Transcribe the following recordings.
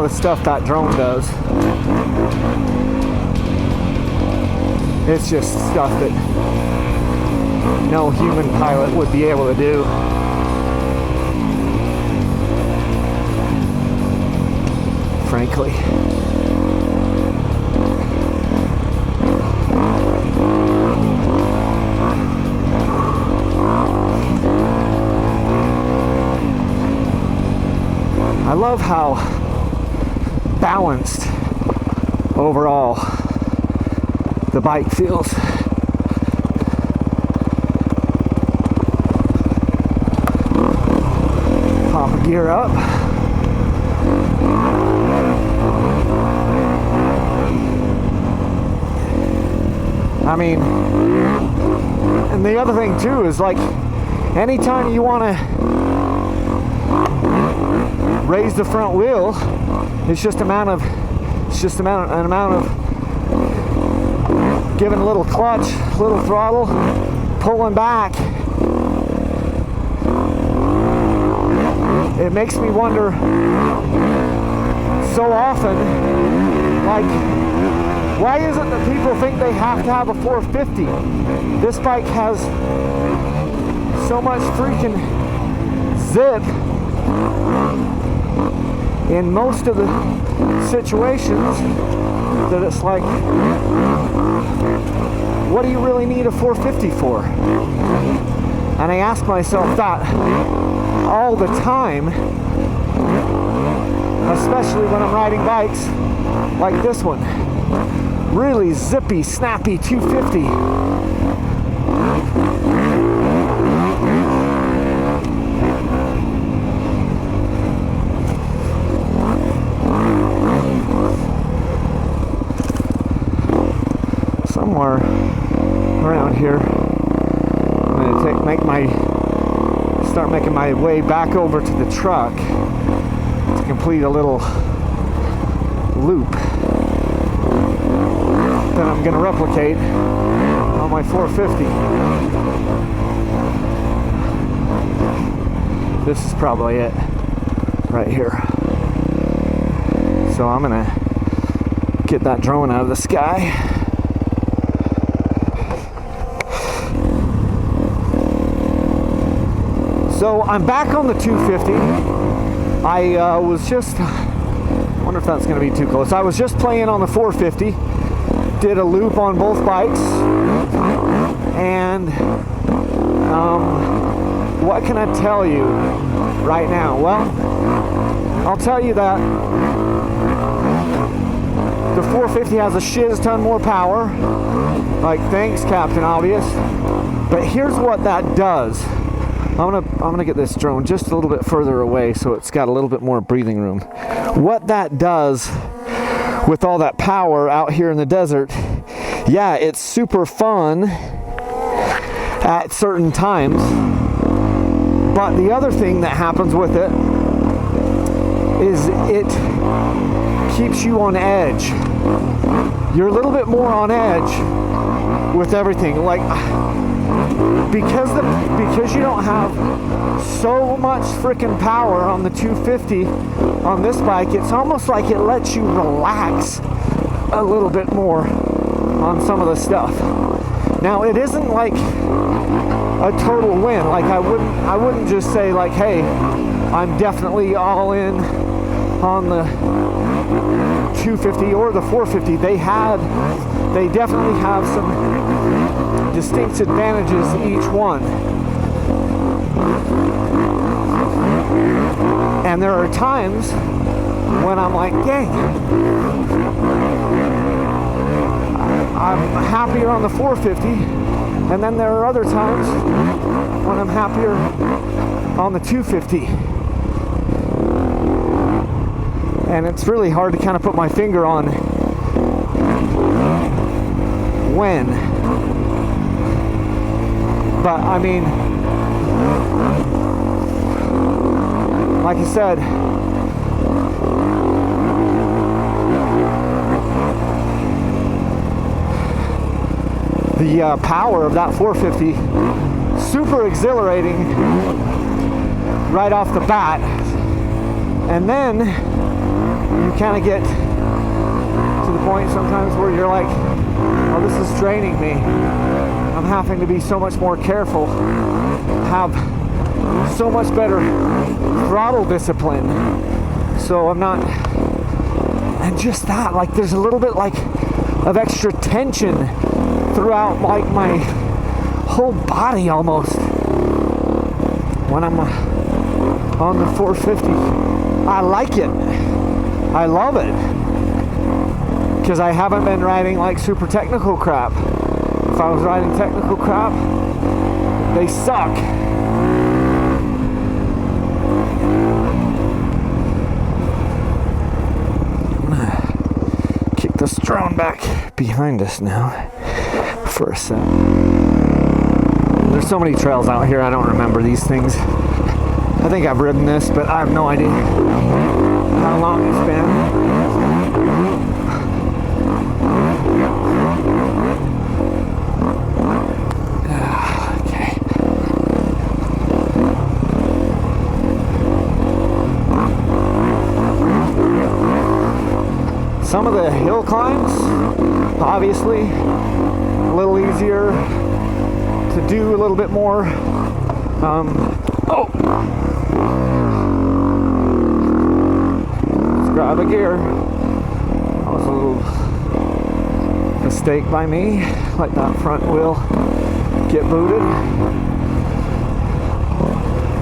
of the stuff that drone does. It's just stuff that no human pilot would be able to do. Frankly. I love how balanced overall the bike feels. Pop a gear up. I mean, and the other thing too is like anytime you want to raise the front wheel, it's just an amount of giving a little clutch, little throttle, pulling back. It makes me wonder so often, like, why is it that people think they have to have a 450? This bike has so much freaking zip in most of the situations that it's like, what do you really need a 450 for? And I ask myself that all the time, especially when I'm riding bikes like this one. Really zippy, snappy 250. Somewhere around here, I'm going to start making my way back over to the truck to complete a little loop that I'm going to replicate on my 450. This is probably it right here. So I'm going to get that drone out of the sky. So I'm back on the 250. I was just, I wonder if that's going to be too close. I was just playing on the 450. Did a loop on both bikes, and what can I tell you right now? Well, I'll tell you that the 450 has a shiz ton more power. Like, thanks, Captain Obvious. But here's what that does. I'm gonna get this drone just a little bit further away so it's got a little bit more breathing room. What that does with all that power out here in the desert, yeah, it's super fun at certain times, but the other thing that happens with it is it keeps you on edge. You're a little bit more on edge with everything, like because you don't have so much freaking power on the 250 on this bike. It's almost like it lets you relax a little bit more on some of the stuff. Now, it isn't like a total win. Like, I wouldn't just say like, hey, I'm definitely all in on the 250 or the 450. They definitely have some distinct advantages each one. And there are times when I'm like, dang, I'm happier on the 450, and then there are other times when I'm happier on the 250. And it's really hard to kind of put my finger on when. But I mean, like I said, the power of that 450, super exhilarating right off the bat. And then you kind of get to the point sometimes where you're like, oh, this is draining me. I'm having to be so much more careful, have so much better throttle discipline. So I'm not, and just that, like there's a little bit like of extra tension throughout like my whole body almost when I'm on the 450. I like it. I love it. Because I haven't been riding like super technical crap. If I was riding technical crap, they suck. I'm gonna kick this drone back behind us now for a sec. There's so many trails out here, I don't remember these things. I think I've ridden this, but I have no idea how long it's been. Okay. Some of the hill climbs, obviously, a little easier to do, a little bit more. Let's grab a gear. That was a little mistake by me. Let that front wheel get booted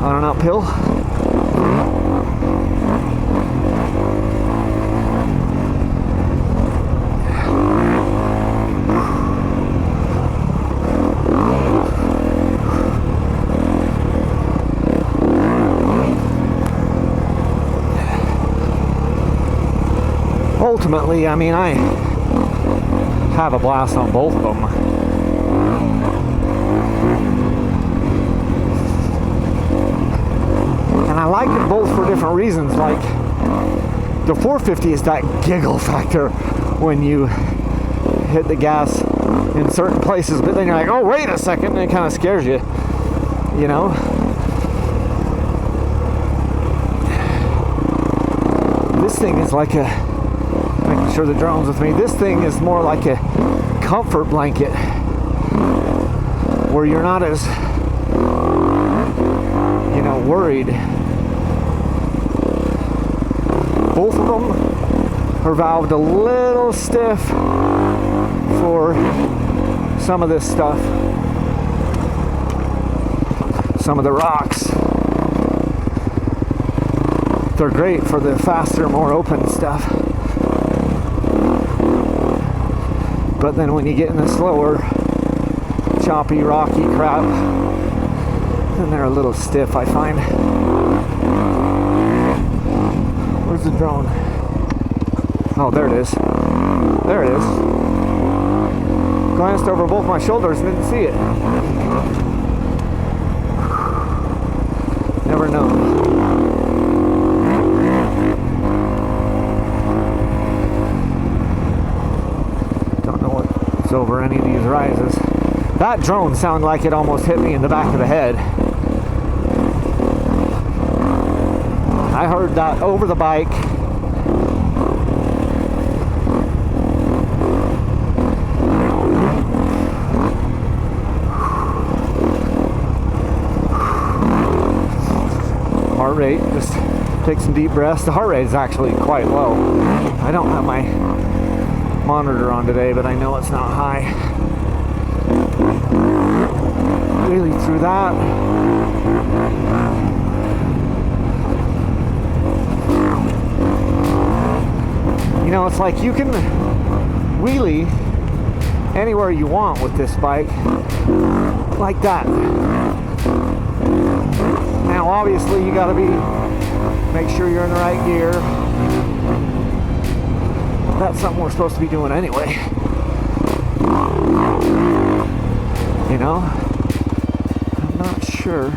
on an uphill. Ultimately, I mean, I have a blast on both of them. And I like them both for different reasons. Like, the 450 is that giggle factor when you hit the gas in certain places, but then you're like, oh, wait a second, and it kind of scares you, you know? This thing is like a, making sure the drone's with me, this thing is more like a comfort blanket where you're not as, you know, worried. Both of them are valved a little stiff for some of this stuff. Some of the rocks. They're great for the faster, more open stuff. But then when you get in the slower, choppy, rocky crap, then they're a little stiff, I find. Where's the drone? Oh, there it is. There it is. Glanced over both my shoulders and didn't see it. Never know. Over any of these rises. That drone sounded like it almost hit me in the back of the head. I heard that over the bike. Heart rate, just take some deep breaths. The heart rate is actually quite low. I don't have my monitor on today, but I know it's not high. Really through that. You know, it's like you can wheelie anywhere you want with this bike, like that. Now, obviously, you gotta make sure you're in the right gear. That's something we're supposed to be doing anyway. You know? I'm not sure.